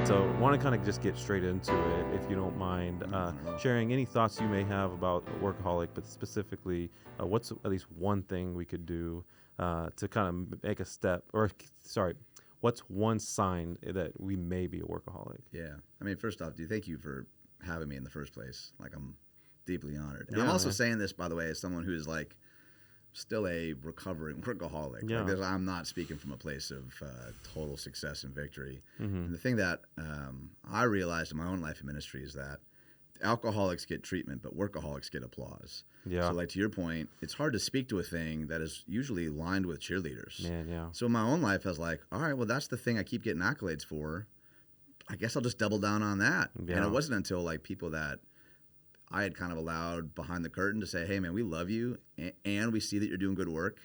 So want to kind of just get straight into it, if you don't mind sharing any thoughts you may have about Workaholic, but specifically what's at least one thing we could do to kind of make a step, or sorry, what's one sign that we may be a workaholic? Yeah. I mean, first off, thank you for having me in the first place. Like, I'm deeply honored. And I'm also saying this, by the way, as someone who is like still a recovering workaholic. Yeah. Like, I'm not speaking from a place of total success and victory. And the thing that I realized in my own life and ministry is that alcoholics get treatment, but workaholics get applause. Yeah. So, like, to your point, it's hard to speak to a thing that is usually lined with cheerleaders. Man, yeah. So in my own life, I was like, all right, well, that's the thing I keep getting accolades for. I guess I'll just double down on that. Yeah. And it wasn't until like people that I had kind of allowed behind the curtain to say, hey, man, we love you, and we see that you're doing good work.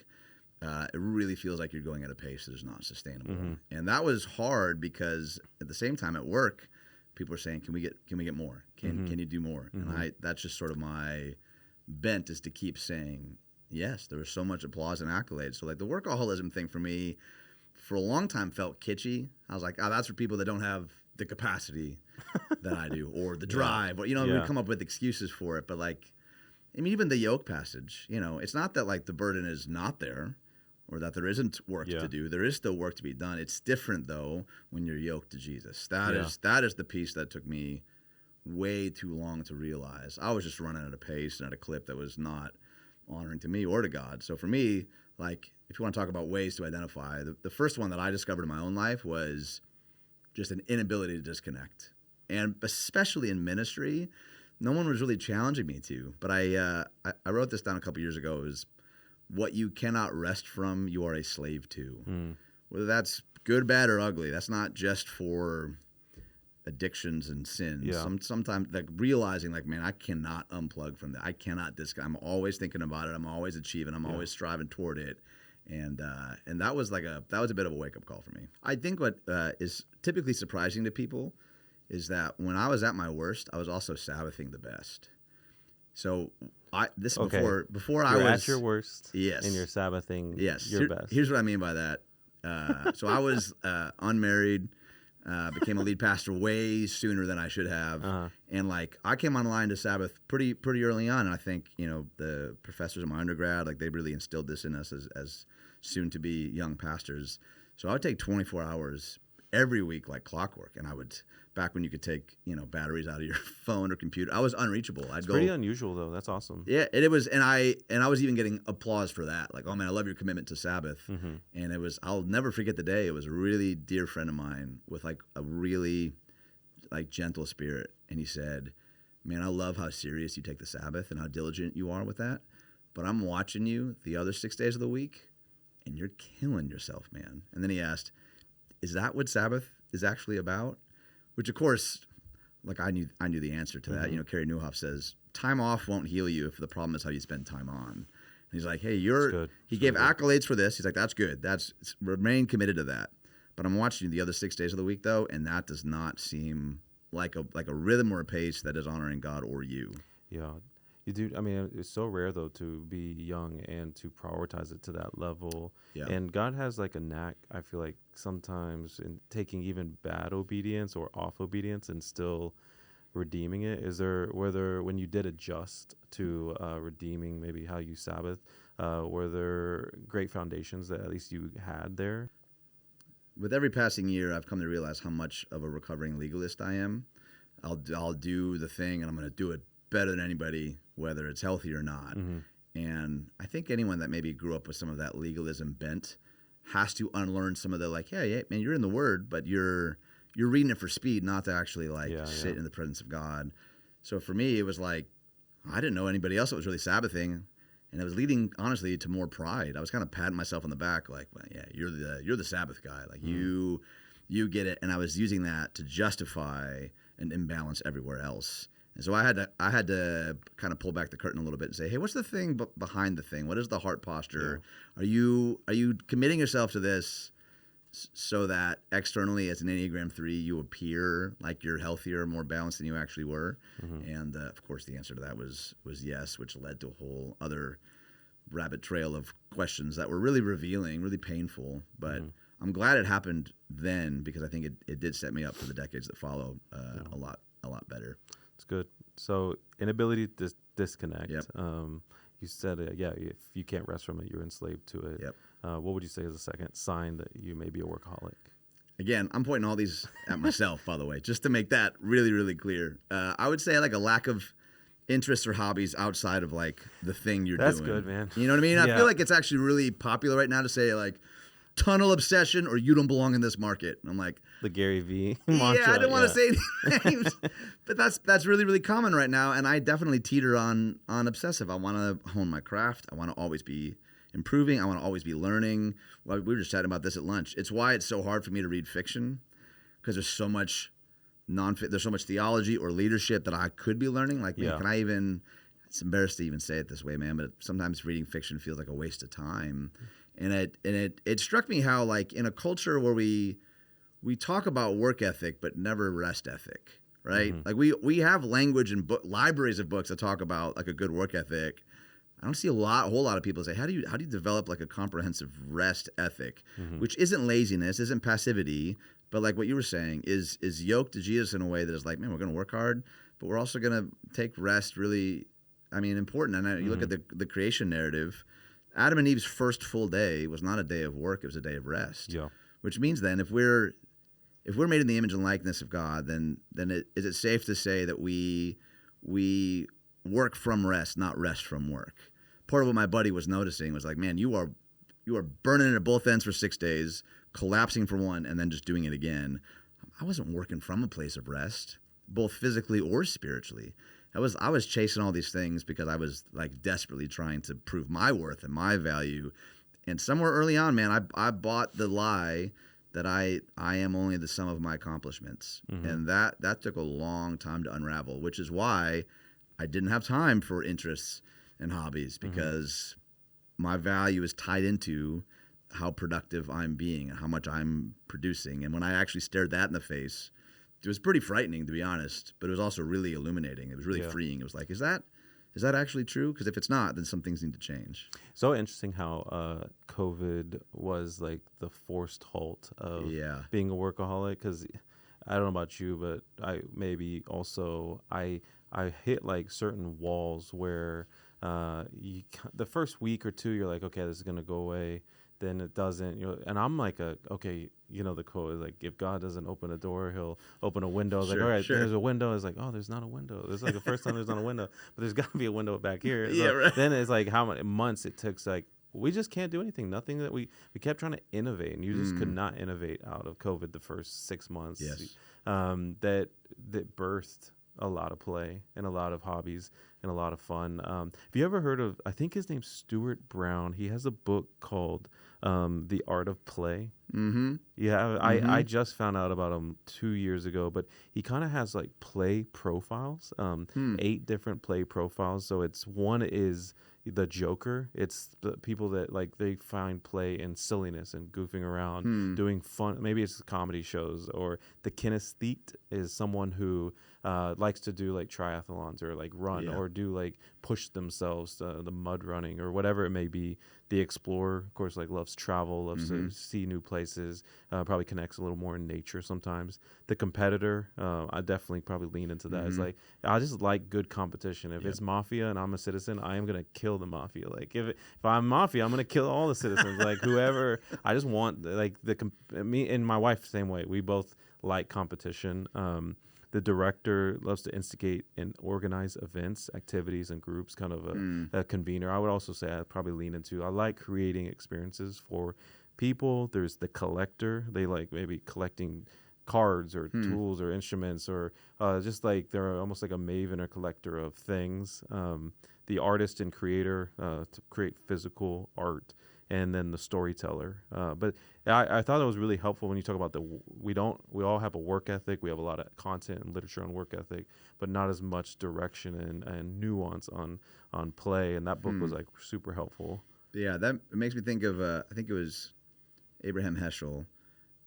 It really feels like you're going at a pace that is not sustainable. And that was hard because at the same time at work, people are saying, can we get more? Can you do more? And that's just sort of my bent, is to keep saying, yes, there was so much applause and accolades. So like the workaholism thing for me, for a long time felt kitschy. I was like, oh, that's for people that don't have the capacity that I do, or the drive, or, we come up with excuses for it. But like, I mean, even the yoke passage, it's not that like the burden is not there or that there isn't work to do. There is still work to be done. It's different though when you're yoked to Jesus. That is the piece that took me way too long to realize. I was just running at a pace and at a clip that was not honoring to me or to God. So for me, like, if you want to talk about ways to identify, the first one that I discovered in my own life was just an inability to disconnect. And especially in ministry, no one was really challenging me to. But I wrote this down a couple years ago. It was, what you cannot rest from, you are a slave to. Whether that's good, bad, or ugly, that's not just for addictions and sins. Yeah. Sometimes like realizing like, man, I cannot unplug from that. I cannot I'm always thinking about it. I'm always achieving. I'm always striving toward it. And that was a bit of a wake up call for me. I think what is typically surprising to people is that when I was at my worst, I was also Sabbathing the best. So before I was at your worst. Yes. And you're Sabbathing your best. Here's what I mean by that. So I was unmarried. Became a lead pastor way sooner than I should have. And like, I came online to Sabbath pretty early on. And I think, the professors in my undergrad, like, they really instilled this in us as soon to be young pastors. So I would take 24 hours every week, like clockwork. And I would, back when you could take, batteries out of your phone or computer, I was unreachable. It's pretty unusual though. That's awesome. Yeah, and it was, and I was even getting applause for that. Like, oh man, I love your commitment to Sabbath. And it was, I'll never forget the day. It was a really dear friend of mine with like a really like gentle spirit. And he said, man, I love how serious you take the Sabbath and how diligent you are with that. But I'm watching you the other 6 days of the week and you're killing yourself, man. And then he asked, is that what Sabbath is actually about? Which, of course, like, I knew the answer to that. Carey Nieuwhof says, time off won't heal you if the problem is how you spend time on. And he's like, hey, he gave accolades for this. He's like, that's good. Remain committed to that. But I'm watching you the other 6 days of the week, though, and that does not seem like a rhythm or a pace that is honoring God or you. Yeah. You do. I mean, it's so rare though to be young and to prioritize it to that level. Yeah. And God has like a knack, I feel like, sometimes in taking even bad obedience or off obedience and still redeeming it. When you did adjust to redeeming maybe how you Sabbath, were there great foundations that at least you had there? With every passing year, I've come to realize how much of a recovering legalist I am. I'll do the thing and I'm going to do it better than anybody, whether it's healthy or not. And I think anyone that maybe grew up with some of that legalism bent has to unlearn some of the, like, yeah, man, you're in the Word, but you're reading it for speed, not to actually sit in the presence of God. So for me, it was like, I didn't know anybody else that was really Sabbathing, and it was leading, honestly, to more pride. I was kind of patting myself on the back, like, well, yeah, you're the Sabbath guy, like you get it. And I was using that to justify an imbalance everywhere else. And so I had to kind of pull back the curtain a little bit and say, hey, what's the thing behind the thing? What is the heart posture? Yeah. Are you committing yourself to this so that externally as an Enneagram 3 you appear like you're healthier, more balanced than you actually were? And of course the answer to that was yes, which led to a whole other rabbit trail of questions that were really revealing, really painful. But I'm glad it happened then, because I think it did set me up for the decades that follow a lot better. It's good. So inability to disconnect. Yep. You said, if you can't rest from it, you're enslaved to it. Yep. What would you say is a second sign that you may be a workaholic? Again, I'm pointing all these at myself, by the way, just to make that really, really clear. I would say like a lack of interests or hobbies outside of like the thing you're doing. That's good, man. You know what I mean? I feel like it's actually really popular right now to say like tunnel obsession or you don't belong in this market. And I'm like, the Gary V mantra. Yeah, I didn't want to say names, but that's really, really common right now. And I definitely teeter on obsessive. I want to hone my craft. I want to always be improving. I want to always be learning. Well, we were just chatting about this at lunch. It's why it's so hard for me to read fiction, because there's so much there's so much theology or leadership that I could be learning. Like, man, can I even? It's embarrassed to even say it this way, man. But sometimes reading fiction feels like a waste of time. And it struck me how, like, in a culture where we talk about work ethic but never rest ethic, right? Like we have language and libraries of books that talk about like a good work ethic. I don't see a whole lot of people say, how do you develop like a comprehensive rest ethic, which isn't laziness, isn't passivity, but like what you were saying is yoked to Jesus in a way that is like, man, we're going to work hard, but we're also going to take rest really, important. And you look at the creation narrative, Adam and Eve's first full day was not a day of work, it was a day of rest. Yeah. Which means then if we're made in the image and likeness of God, then is it safe to say that we work from rest, not rest from work? Part of what my buddy was noticing was like, man, you are burning it at both ends for 6 days, collapsing for one, and then just doing it again. I wasn't working from a place of rest, both physically or spiritually. I was chasing all these things because I was like desperately trying to prove my worth and my value. And somewhere early on, man, I bought the lie that I am only the sum of my accomplishments. And that took a long time to unravel, which is why I didn't have time for interests and hobbies, because my value is tied into how productive I'm being and how much I'm producing. And when I actually stared that in the face, it was pretty frightening, to be honest, but it was also really illuminating. It was really freeing. It was like, is that actually true? Because if it's not, then some things need to change. So interesting how COVID was like the forced halt of being a workaholic. Because I don't know about you, but I hit like certain walls where the first week or two you're like, okay, this is gonna go away. Then it doesn't. And I'm like, the quote is like, if God doesn't open a door, He'll open a window. It's like, all right, there's a window. It's like, oh, there's not a window. It's like the first time there's not a window, but there's got to be a window back here. Then it's like how many months it took. Like, we just can't do anything. Nothing that we kept trying to innovate, and you just could not innovate out of COVID the first 6 months. Yes. That birthed a lot of play and a lot of hobbies and a lot of fun. Have you ever heard of, I think his name's Stuart Brown. He has a book called The Art of Play. Yeah, I just found out about him 2 years ago, but he kind of has like play profiles, 8 different play profiles. So one is the joker. It's the people that like they find play in silliness and goofing around, doing fun. Maybe it's comedy shows. Or the kinesthete is someone who likes to do like triathlons or like run or do like push themselves, the mud running or whatever it may be. The explorer, of course, like loves travel, loves to see new places, probably connects a little more in nature sometimes. The competitor, I definitely probably lean into that. It's like, I just like good competition. If it's mafia and I'm a citizen, I am going to kill the mafia. Like if I'm mafia, I'm going to kill all the citizens. Like whoever, I just want like me and my wife, same way. We both like competition. The director loves to instigate and organize events, activities, and groups, kind of a convener. I would also say I'd probably lean into, I like creating experiences for people. There's the collector. They like maybe collecting cards or tools or instruments, or just like they're almost like a maven or collector of things. The artist and creator to create physical art. And then the storyteller. But I thought it was really helpful when you talk about we all have a work ethic. We have a lot of content and literature on work ethic, but not as much direction and nuance on play. And that book was like super helpful. Yeah, that makes me think of, I think it was Abraham Heschel,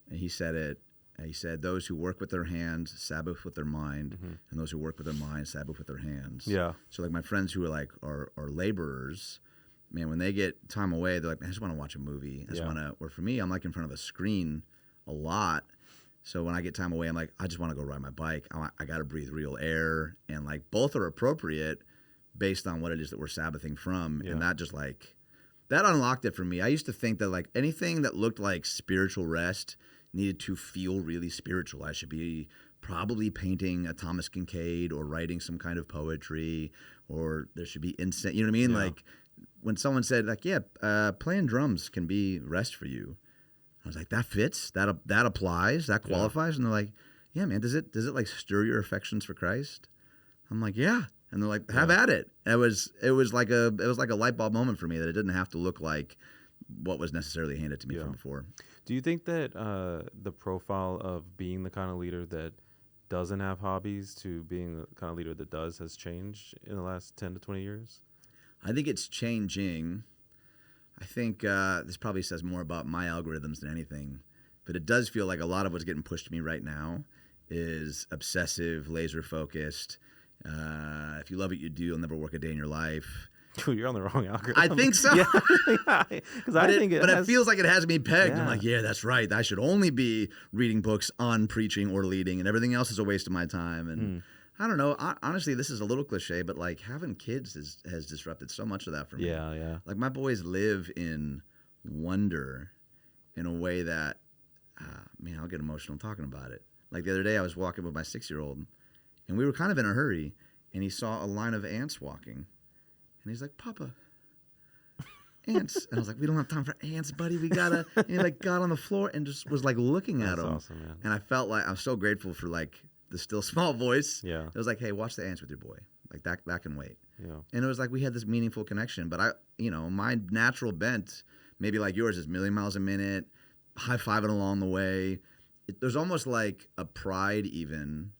and he said it. He said, those who work with their hands Sabbath with their mind, and those who work with their mind Sabbath with their hands. Yeah. So like my friends who are laborers, man, when they get time away, they're like, man, I just want to watch a movie. I just want to, or for me, I'm like in front of a screen a lot. So when I get time away, I'm like, I just want to go ride my bike. I got to breathe real air. And like both are appropriate based on what it is that we're Sabbathing from. And that just like, that unlocked it for me. I used to think that like anything that looked like spiritual rest needed to feel really spiritual. I should be probably painting a Thomas Kincaid or writing some kind of poetry, or there should be incense. You know what I mean? Yeah. Like when someone said like, playing drums can be rest for you. I was like, that fits, that applies, that qualifies. Yeah. And they're like, yeah, man, does it like stir your affections for Christ? I'm like, yeah. And they're like, have at it. It was like a light bulb moment for me that it didn't have to look like what was necessarily handed to me from before. Do you think that the profile of being the kind of leader that doesn't have hobbies to being the kind of leader that does has changed in the last 10 to 20 years? I think it's changing. I think this probably says more about my algorithms than anything, but it does feel like a lot of what's getting pushed to me right now is obsessive, laser focused. If you love what you do, you'll never work a day in your life. Dude, you're on the wrong algorithm. I think so. It feels like it has me pegged. Yeah. I'm like, yeah, that's right. I should only be reading books on preaching or leading, and everything else is a waste of my time. And I don't know. Honestly, this is a little cliche, but like having kids has disrupted so much of that for me. Yeah, yeah. Like my boys live in wonder in a way that, man, I'll get emotional talking about it. Like the other day, I was walking with my 6-year-old, and we were kind of in a hurry, and he saw a line of ants walking. And he's like, Papa, ants. And I was like, we don't have time for ants, buddy. We gotta. And he like got on the floor and just was like looking at him. Awesome, man. And I felt like I'm so grateful for like the still small voice. Yeah. It was like, hey, watch the ants with your boy. Like that can wait. Yeah. And it was like we had this meaningful connection. But my natural bent, maybe like yours, is 1,000,000 miles a minute, high-fiving along the way. There's almost like a pride even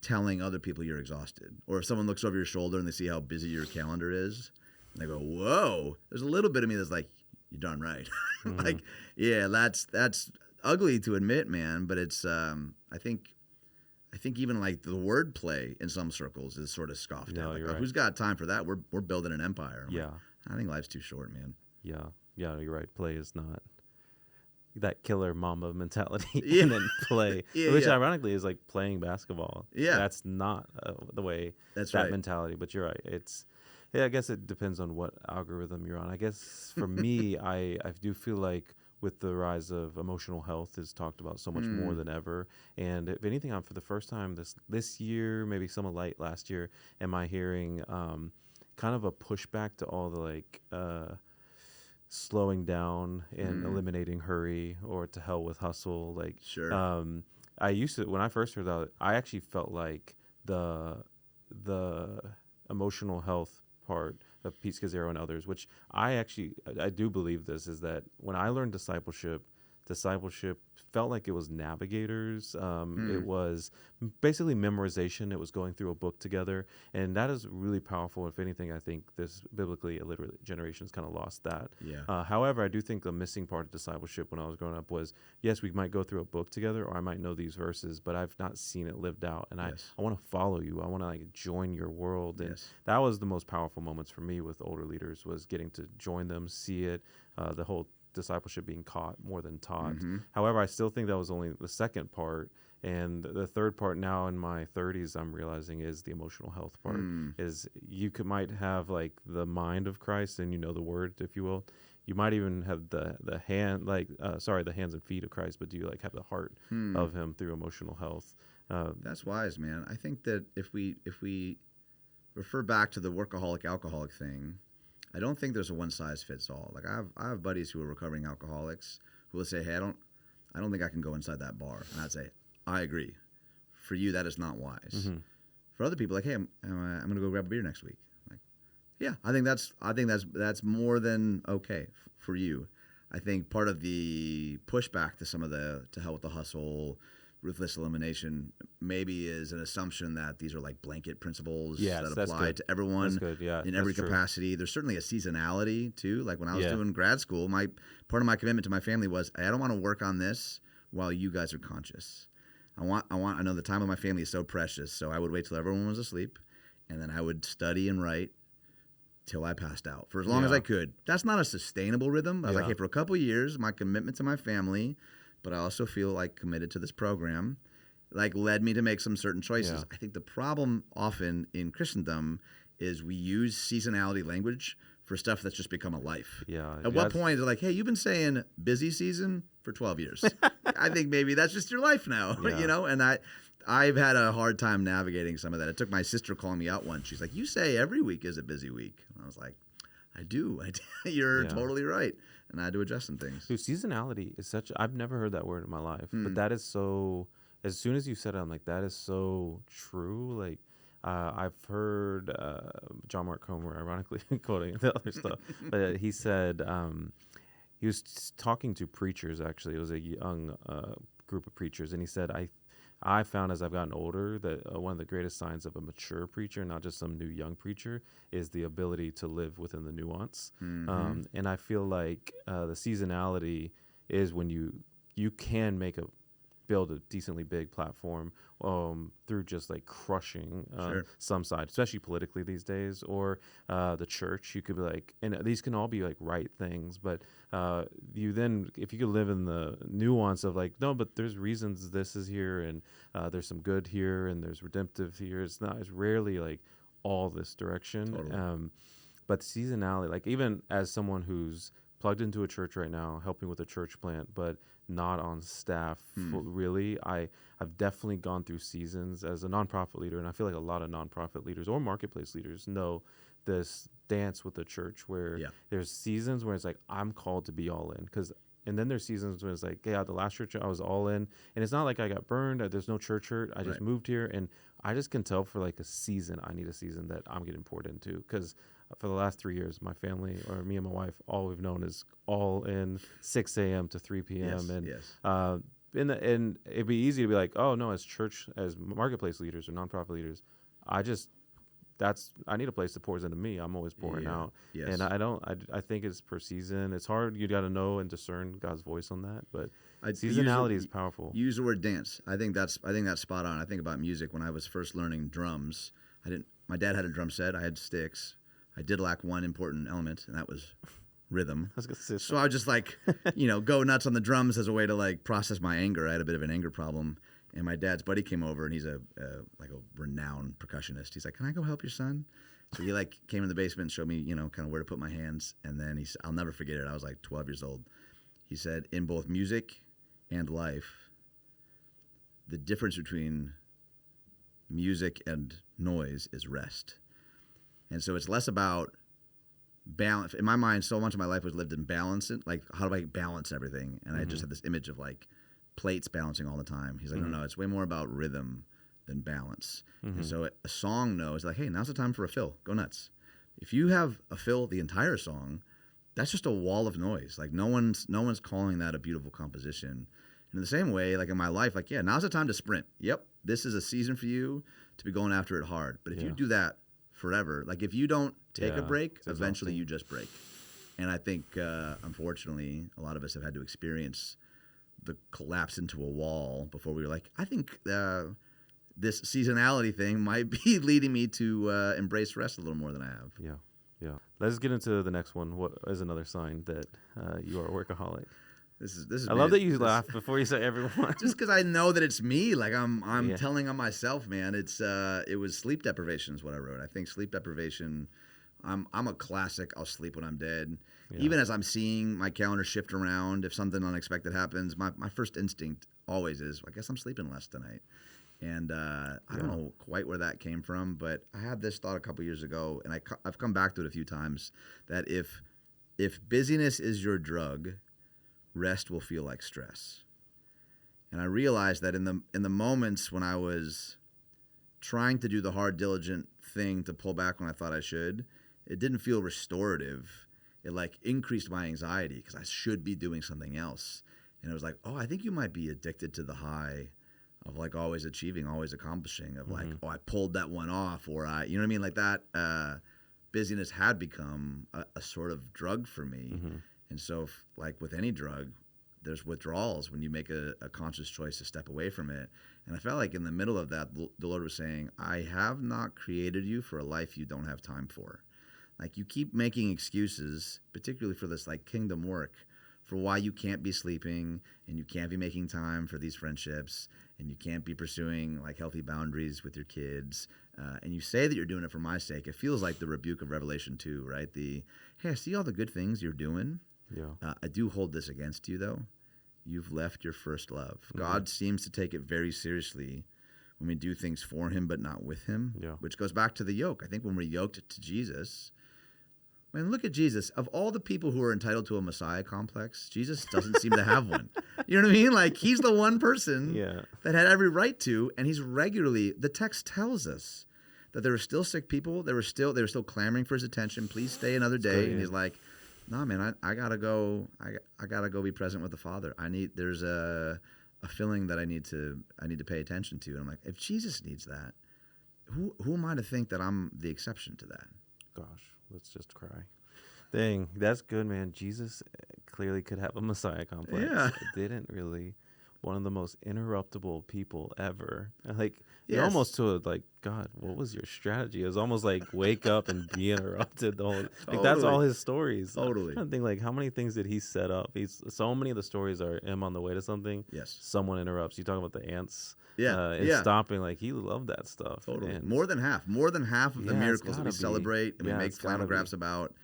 telling other people you're exhausted. Or if someone looks over your shoulder and they see how busy your calendar is, and they go, whoa, there's a little bit of me that's like, you're darn right. Like, yeah, that's ugly to admit, man, but it's I think even like the wordplay in some circles is sort of scoffed at. Like, you're right. Who's got time for that? We're building an empire. Yeah. Like, I think life's too short, man. Yeah, you're right. Play is not that killer mama mentality. Yeah. And then play, which ironically is like playing basketball. Yeah, that's not the way. That's that right. mentality. But you're right. I guess it depends on what algorithm you're on. I guess for me, I do feel like with the rise of emotional health is talked about so much more than ever. And if anything, for the first time this year, maybe some of last year, am I hearing kind of a pushback to all the like slowing down and eliminating hurry, or to hell with hustle. Like, sure. I used to, when I first heard that, I actually felt like the emotional health part of Pete Scazzaro and others, which I do believe this, is that when I learned discipleship felt like it was navigators. It was basically memorization. It was going through a book together. And that is really powerful. If anything, I think this biblically illiterate generation's kind of lost that. Yeah. However, I do think the missing part of discipleship when I was growing up was, yes, we might go through a book together, or I might know these verses, but I've not seen it lived out. And I want to follow you. I want to like join your world. And that was the most powerful moments for me with older leaders, was getting to join them, see it, the whole discipleship being caught more than taught. However, I still think that was only the second part, and the third part now in my 30s I'm realizing is the emotional health part. Is you might have like the mind of Christ and the word, if you will. You might even have the hands and feet of Christ, but do you like have the heart of him through emotional health? That's wise, man. I think that if we refer back to the workaholic alcoholic thing, I don't think there's a one size fits all. Like I have buddies who are recovering alcoholics who will say, hey, I don't think I can go inside that bar. And I'd say, I agree. For you, that is not wise. For other people, like, hey, I'm going to go grab a beer next week. Like, yeah, I think that's more than okay for you. I think part of the pushback to some of to hell with the hustle, ruthless elimination, maybe is an assumption that these are like blanket principles that apply to everyone in every capacity. There's certainly a seasonality too. Like when I was doing grad school, part of my commitment to my family was, I don't want to work on this while you guys are conscious. I know the time of my family is so precious, so I would wait till everyone was asleep, and then I would study and write till I passed out for as long as I could. That's not a sustainable rhythm. I was like, hey, for a couple of years, my commitment to my family, but I also feel like committed to this program, like led me to make some certain choices. I think the problem often in Christendom is we use seasonality language for stuff that's just become a life. At what point is it like, hey, you've been saying busy season for 12 years. I think maybe that's just your life now, you know? And I've had a hard time navigating some of that. It took my sister calling me out once. She's like, you say every week is a busy week. And I was like, I do. You're totally right. And I had to adjust some things. Dude, seasonality is I've never heard that word in my life, but that is so, as soon as you said it, I'm like, that is so true. Like, I've heard John Mark Comer, ironically, quoting the other stuff, but he said, he was talking to preachers, actually. It was a young group of preachers, and he said, I found as I've gotten older that one of the greatest signs of a mature preacher, not just some new young preacher, is the ability to live within the nuance. And I feel like the seasonality is when you can build a decently big platform through just like crushing some side, especially politically these days, or the church. You could be like, and these can all be like right things, but you then, if you could live in the nuance of like, no, but there's reasons this is here, and there's some good here, and there's redemptive here. It's rarely like all this direction. Totally. But seasonality, like even as someone who's plugged into a church right now, helping with a church plant, but not on staff really. I've definitely gone through seasons as a nonprofit leader, and I feel like a lot of nonprofit leaders or marketplace leaders know this dance with the church where there's seasons where it's like, I'm called to be all in, and then there's seasons when it's like, yeah, the last church I was all in, and it's not like I got burned, there's no church hurt, I just moved here, and I just can tell for like a season, I need a season that I'm getting poured into, because for the last 3 years, my family, or me and my wife, all we've known is all in 6 a.m. to 3 p.m. And it'd be easy to be like, oh no, as marketplace leaders or nonprofit leaders, I need a place that pours into me. I'm always pouring out. And I think it's per season. It's hard. You got to know and discern God's voice on that. But seasonality is powerful. You use the word dance. I think that's spot on. I think about music. When I was first learning drums, my dad had a drum set. I had sticks. I did lack one important element, and that was rhythm. So I would just like, go nuts on the drums as a way to like process my anger. I had a bit of an anger problem. And my dad's buddy came over, and he's a renowned percussionist. He's like, "Can I go help your son?" So he like came in the basement and showed me, kind of where to put my hands. And then I'll never forget it. I was like 12 years old. He said, in both music and life, the difference between music and noise is rest. And so it's less about balance. In my mind, so much of my life was lived in balance. Like, how do I balance everything? And I just had this image of like plates balancing all the time. He's like, no, it's way more about rhythm than balance. And so a song knows like, hey, now's the time for a fill. Go nuts. If you have a fill the entire song, that's just a wall of noise. Like no one's calling that a beautiful composition. And in the same way, like in my life, like, yeah, now's the time to sprint. Yep, this is a season for you to be going after it hard. But if you do that forever, like if you don't take a break, eventually you just break. And I think, unfortunately, a lot of us have had to experience the collapse into a wall before we were like, I think this seasonality thing might be leading me to embrace rest a little more than I have. Yeah. Let's get into the next one. What is another sign that you are a workaholic? This is. I love that you laugh before you say everyone. Just because I know that it's me. Like I'm telling on myself, man. It was sleep deprivation is what I wrote. I think sleep deprivation. I'm a classic. I'll sleep when I'm dead. Yeah. Even as I'm seeing my calendar shift around, if something unexpected happens, my first instinct always is, I guess I'm sleeping less tonight. And I don't know quite where that came from, but I had this thought a couple years ago, and I've come back to it a few times, that if busyness is your drug, rest will feel like stress. And I realized that in the moments when I was trying to do the hard, diligent thing to pull back when I thought I should, it didn't feel restorative. It like increased my anxiety because I should be doing something else. And it was like, oh, I think you might be addicted to the high of like always achieving, always accomplishing, of like, oh, I pulled that one off, or you know what I mean? Like that busyness had become a sort of drug for me. And so like with any drug, there's withdrawals when you make a conscious choice to step away from it. And I felt like in the middle of that, the Lord was saying, I have not created you for a life you don't have time for. Like you keep making excuses, particularly for this like kingdom work, for why you can't be sleeping and you can't be making time for these friendships and you can't be pursuing like healthy boundaries with your kids. And you say that you're doing it for my sake. It feels like the rebuke of Revelation 2, right? Hey, I see all the good things you're doing. Yeah. I do hold this against you, though. You've left your first love. God seems to take it very seriously when we do things for him but not with him, which goes back to the yoke. I think when we're yoked to Jesus, man, look at Jesus. Of all the people who are entitled to a Messiah complex, Jesus doesn't seem to have one. You know what I mean? Like, he's the one person that had every right to, and he's regularly, the text tells us that there were still sick people. They were still clamoring for his attention. Please stay another day. And he's like, no, man, I gotta go. I gotta go be present with the Father. There's a feeling that I need to pay attention to. And I'm like, if Jesus needs that, who am I to think that I'm the exception to that? Gosh, let's just cry. Dang, that's good, man. Jesus clearly could have a Messiah complex. Yeah. It didn't really. One of the most interruptible people ever. Like, you're almost to it, like, God, what was your strategy? It was almost like wake up and be interrupted. The whole, like, that's all his stories. Totally. I'm trying to think, like, how many things did he set up? So many of the stories are him on the way to something. Yes. Someone interrupts. You talk about the ants. And stopping. Like, he loved that stuff. Totally. And more than half of the miracles that we celebrate and we make flannel graphs about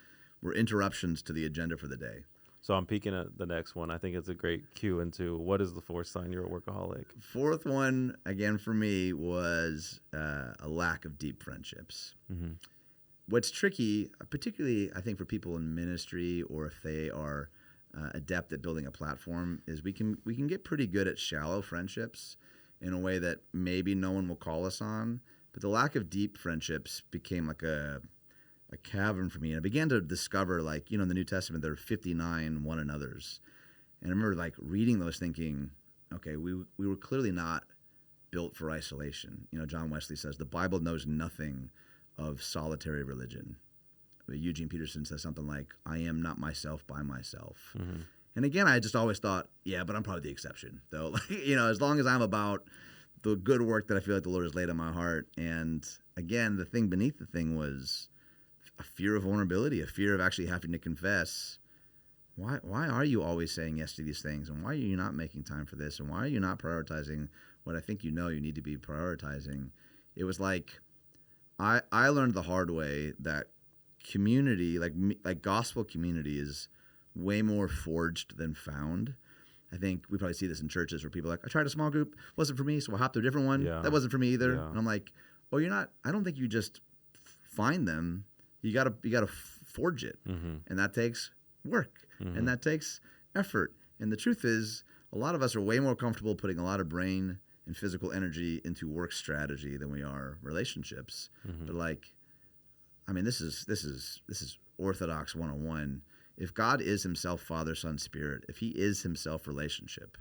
were interruptions to the agenda for the day. So I'm peeking at the next one. I think it's a great cue into what is the fourth sign you're a workaholic? Fourth one, again, for me, was a lack of deep friendships. Mm-hmm. What's tricky, particularly, I think, for people in ministry or if they are adept at building a platform, is we can get pretty good at shallow friendships in a way that maybe no one will call us on. But the lack of deep friendships became like a cavern for me. And I began to discover, like, in the New Testament, there are 59 one another's. And I remember, like, reading those thinking, okay, we were clearly not built for isolation. John Wesley says, the Bible knows nothing of solitary religion. Eugene Peterson says something like, I am not myself by myself. Mm-hmm. And again, I just always thought, yeah, but I'm probably the exception, though. As long as I'm about the good work that I feel like the Lord has laid on my heart. And again, the thing beneath the thing was a fear of vulnerability, a fear of actually having to confess, why are you always saying yes to these things? And why are you not making time for this? And why are you not prioritizing what I think you need to be prioritizing? It was like, I learned the hard way that community, like gospel community, is way more forged than found. I think we probably see this in churches where people are like, I tried a small group, wasn't for me, so I hopped to a different one. That wasn't for me either. And I'm like, oh, you're not, I don't think you just find them. You gotta forge it, and that takes work, and that takes effort. And the truth is, a lot of us are way more comfortable putting a lot of brain and physical energy into work strategy than we are relationships. But this is Orthodox 101. If God is Himself Father, Son, Spirit, if He is Himself relationship,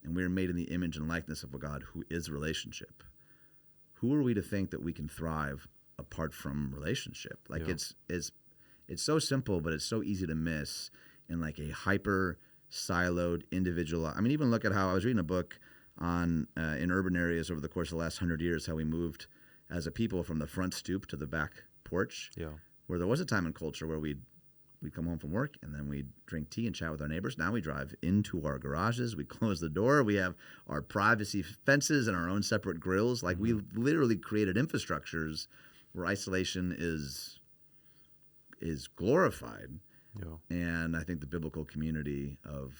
and we are made in the image and likeness of a God who is relationship, who are we to think that we can thrive apart from relationship? It's so simple, but it's so easy to miss in like a hyper siloed individual. I mean, even look at how I was reading a book on in urban areas over the course of the last 100 years, how we moved as a people from the front stoop to the back porch. Where there was a time in culture where we'd come home from work and then we'd drink tea and chat with our neighbors. Now we drive into our garages, we close the door, we have our privacy fences and our own separate grills. Like we literally created infrastructures where isolation is glorified. And I think the biblical community of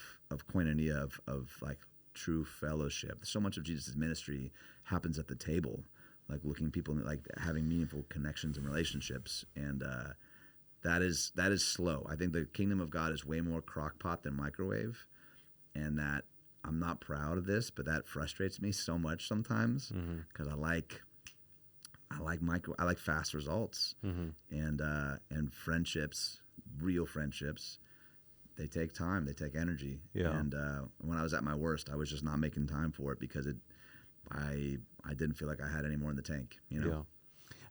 koinonia, of like true fellowship, so much of Jesus' ministry happens at the table, like looking people, like having meaningful connections and relationships. And that is slow. I think the kingdom of God is way more crock pot than microwave. And that I'm not proud of this, but that frustrates me so much sometimes because I like fast results, and friendships, real friendships, they take time, they take energy. And when I was at my worst, I was just not making time for it because I didn't feel like I had any more in the tank.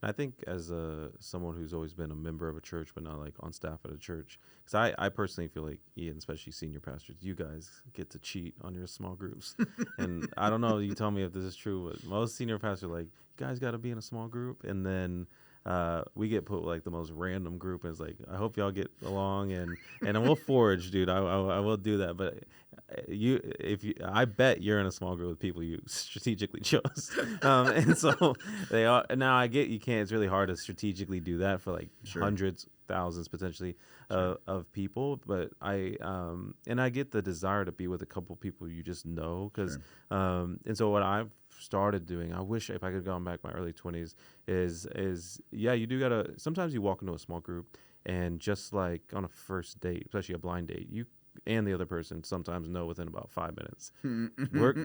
I think as someone who's always been a member of a church, but not like on staff at a church, because I personally feel like, Ian, especially senior pastors, you guys get to cheat on your small groups. And I don't know, you tell me if this is true, but most senior pastors are like, you guys got to be in a small group. And then we get put like the most random group, and it's like, I hope y'all get along, and we'll forage, dude. I will do that, but I bet you're in a small group with people you strategically chose, and so they are. Now I get you can't. It's really hard to strategically do that for like hundreds, thousands potentially of people, but I get the desire to be with a couple people you just know, because and so what I've started doing, I wish if I could have gone back my early 20s, is you do gotta, sometimes you walk into a small group, and just like on a first date, especially a blind date, you and the other person sometimes know within about 5 minutes.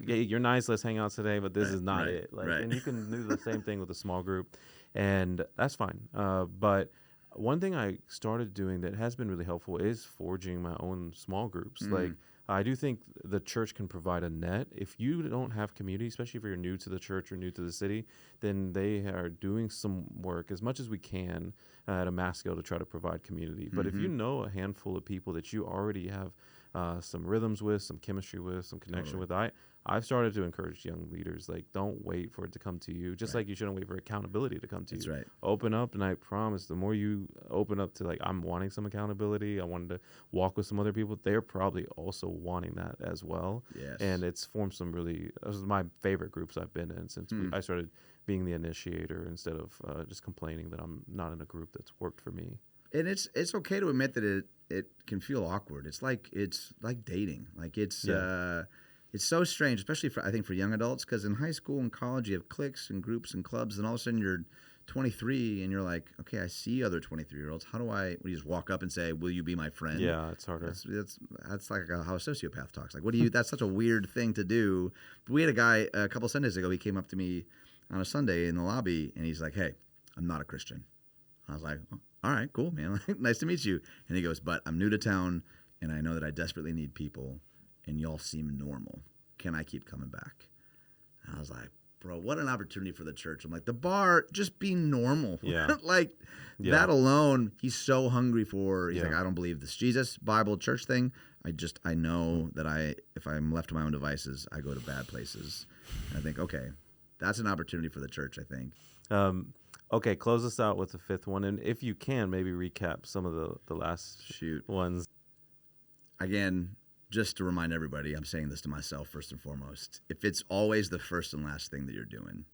You're nice, let's hang out today, but this is not it. And you can do the same thing with a small group, and that's fine. But one thing I started doing that has been really helpful is forging my own small groups. Like, I do think the church can provide a net. If you don't have community, especially if you're new to the church or new to the city, then they are doing some work as much as we can at a mass scale to try to provide community. But if you know a handful of people that you already have some rhythms with, some chemistry with, some connection with, I've started to encourage young leaders, like, don't wait for it to come to you. Just like you shouldn't wait for accountability to come to you. That's right. Open up, and I promise the more you open up to, like, I'm wanting some accountability, I wanted to walk with some other people, they're probably also wanting that as well. Yes. And it's formed some really, those are my favorite groups I've been in since I started being the initiator instead of just complaining that I'm not in a group that's worked for me. And it's okay to admit that it can feel awkward. It's like dating. Like it's so strange, especially I think for young adults, because in high school and college you have cliques and groups and clubs, and all of a sudden you're 23 and you're like, okay, I see other 23-year-olds. How do you just walk up and say, will you be my friend? Yeah, it's harder. That's like how a sociopath talks. Like, that's such a weird thing to do. But we had a guy a couple Sundays ago, he came up to me on a Sunday in the lobby, and he's like, hey, I'm not a Christian. I was like, oh, all right, cool, man. Nice to meet you. And he goes, but I'm new to town, and I know that I desperately need people, and y'all seem normal. Can I keep coming back? And I was like, bro, what an opportunity for the church. I'm like, the bar, just be normal. Yeah. That alone, he's so hungry for. He's like, I don't believe this Jesus, Bible, church thing. I know that if I'm left to my own devices, I go to bad places. And I think, okay, that's an opportunity for the church, I think. Okay, close us out with the fifth one. And if you can, maybe recap some of the last ones. Again, just to remind everybody, I'm saying this to myself first and foremost. If it's always the first and last thing that you're doing,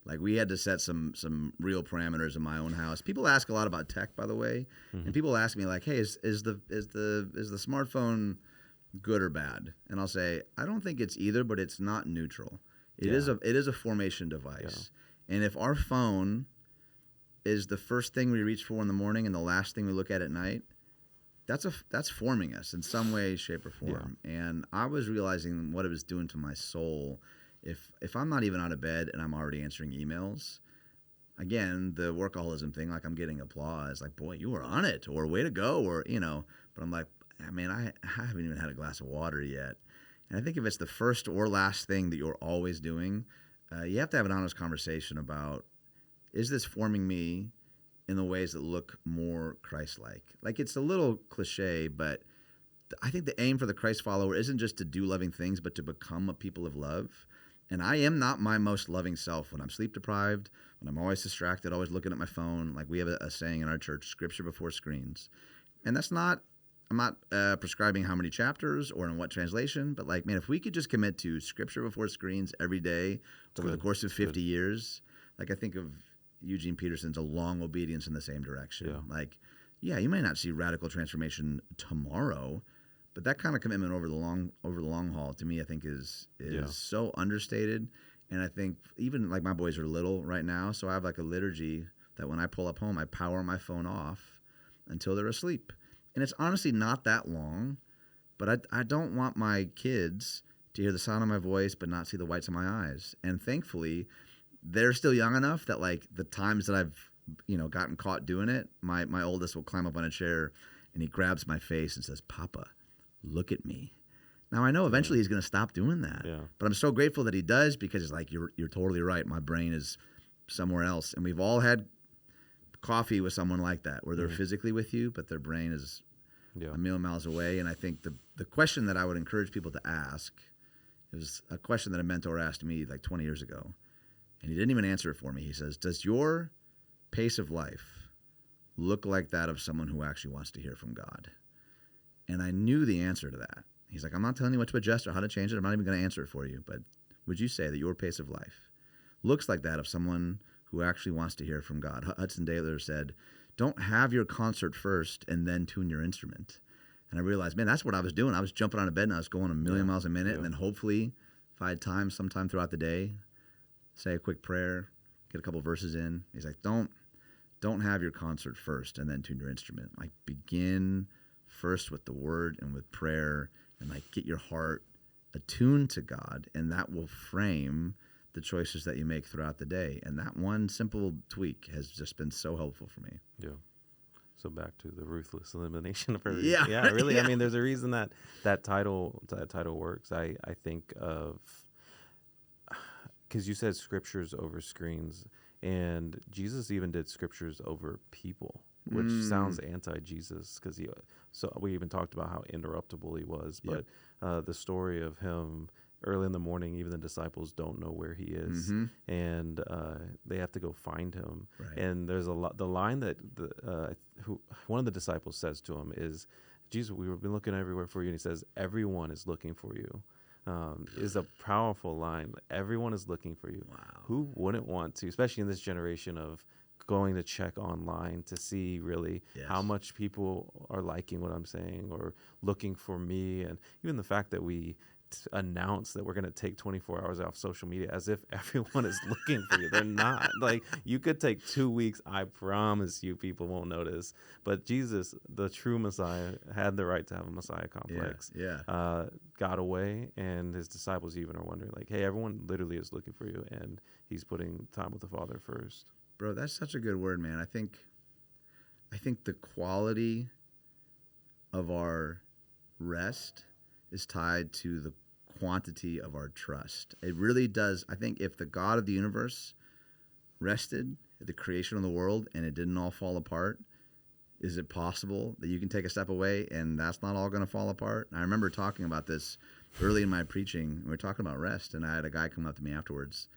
like, we had to set some real parameters in my own house. People ask a lot about tech, by the way, and people ask me like, "Hey, is the smartphone good or bad?" And I'll say, I don't think it's either, but it's not neutral. It is a formation device, and if our phone is the first thing we reach for in the morning and the last thing we look at night, that's forming us in some way, shape, or form. Yeah. And I was realizing what it was doing to my soul. If I'm not even out of bed and I'm already answering emails, again, the workaholism thing, like, I'm getting applause, like, boy, you were on it, or way to go, or, but I'm like, man, I haven't even had a glass of water yet. And I think if it's the first or last thing that you're always doing, you have to have an honest conversation about, is this forming me in the ways that look more Christ-like? Like, it's a little cliche, but I think the aim for the Christ follower isn't just to do loving things, but to become a people of love. And I am not my most loving self when I'm sleep deprived, when I'm always distracted, always looking at my phone. Like, we have a saying in our church, scripture before screens. And that's not, I'm not prescribing how many chapters or in what translation, but, like, man, if we could just commit to scripture before screens every day over the course of 50 years, like, I think of Eugene Peterson's A Long Obedience in the Same Direction. Yeah. Like, you may not see radical transformation tomorrow, but that kind of commitment over the long haul, to me, I think is so understated. And I think even, like, my boys are little right now, so I have, like, a liturgy that when I pull up home, I power my phone off until they're asleep. And it's honestly not that long, but I don't want my kids to hear the sound of my voice but not see the whites of my eyes. And thankfully, they're still young enough that, like, the times that I've, gotten caught doing it, my oldest will climb up on a chair and he grabs my face and says, "Papa, look at me." Now, I know eventually he's going to stop doing that, but I'm so grateful that he does, because it's like, you're totally right. My brain is somewhere else. And we've all had coffee with someone like that, where they're physically with you, but their brain is a million miles away. And I think the question that I would encourage people to ask is a question that a mentor asked me like 20 years ago. And he didn't even answer it for me. He says, does your pace of life look like that of someone who actually wants to hear from God? And I knew the answer to that. He's like, I'm not telling you what to adjust or how to change it. I'm not even going to answer it for you. But would you say that your pace of life looks like that of someone who actually wants to hear from God? Hudson Taylor said, don't have your concert first and then tune your instrument. And I realized, man, that's what I was doing. I was jumping on a bed and I was going a million miles a minute. And then hopefully, if I had time sometime throughout the day, say a quick prayer, get a couple verses in. He's like, don't have your concert first and then tune your instrument. Like, begin first with the word and with prayer, and like get your heart attuned to God, and that will frame the choices that you make throughout the day. And that one simple tweak has just been so helpful for me. Yeah. So back to the ruthless elimination of everything. Yeah, really. Yeah. I mean, there's a reason that title works. I think of, because you said scriptures over screens, and Jesus even did scriptures over people, which sounds anti-Jesus, because so we even talked about how interruptible he was. But the story of him early in the morning, even the disciples don't know where he is, and they have to go find him. Right. And there's the line that one of the disciples says to him is, Jesus, we've been looking everywhere for you. And he says, everyone is looking for you. Is a powerful line. Everyone is looking for you. Wow. Who wouldn't want to, especially in this generation of going to check online to see really how much people are liking what I'm saying or looking for me. And even the fact that we announce that we're going to take 24 hours off social media as if everyone is looking for you. They're not. Like, you could take 2 weeks. I promise you people won't notice. But Jesus, the true Messiah, had the right to have a Messiah complex. Got away, and his disciples even are wondering, like, hey, everyone literally is looking for you, and he's putting time with the Father first. Bro, that's such a good word, man. I think the quality of our rest is tied to the quantity of our trust. It really does. I think if the God of the universe rested at the creation of the world and it didn't all fall apart, is it possible that you can take a step away and that's not all going to fall apart? And I remember talking about this early in my preaching. We were talking about rest, and I had a guy come up to me afterwards,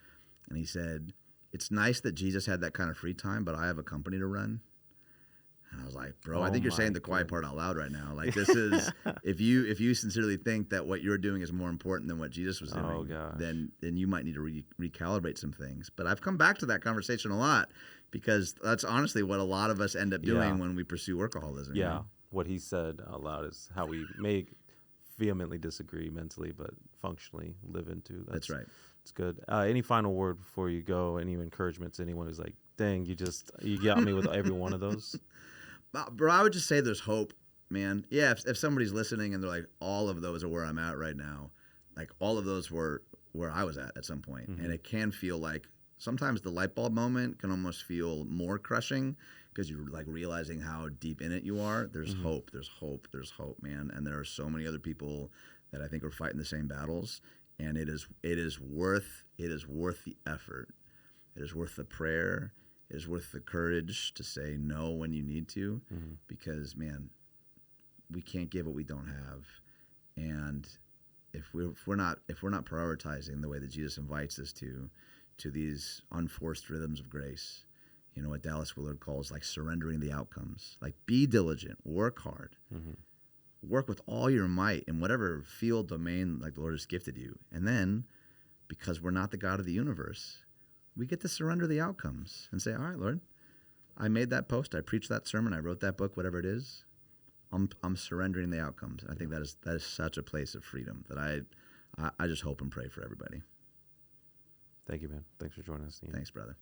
and he said, it's nice that Jesus had that kind of free time, but I have a company to run. And I was like, bro, I think you're saying the quiet part out loud right now. Like, this is, if you sincerely think that what you're doing is more important than what Jesus was doing, then you might need to recalibrate some things. But I've come back to that conversation a lot, because that's honestly what a lot of us end up doing when we pursue workaholism. Yeah, right? What he said out loud is how we may vehemently disagree mentally, but functionally live into. That's right. It's good. Any final word before you go? Any encouragement to anyone who's like, dang, you got me with every one of those? Bro, I would just say there's hope, man. Yeah, if somebody's listening and they're like, all of those are where I'm at right now, like all of those were where I was at some point. And it can feel like sometimes the light bulb moment can almost feel more crushing, because you're like realizing how deep in it you are. There's hope, man. And there are so many other people that I think are fighting the same battles. And it is worth the effort. It is worth the prayer. It is worth the courage to say no when you need to, because, man, we can't give what we don't have. And if we're not prioritizing the way that Jesus invites us to these unforced rhythms of grace, you know what Dallas Willard calls like surrendering the outcomes. Like, be diligent, work hard, work with all your might in whatever field, domain like the Lord has gifted you. And then, because we're not the God of the universe, we get to surrender the outcomes and say, all right, Lord, I made that post, I preached that sermon, I wrote that book, whatever it is, I'm surrendering the outcomes. And I think that is such a place of freedom that I just hope and pray for everybody. Thank you, man. Thanks for joining us, Ian. Thanks, brother.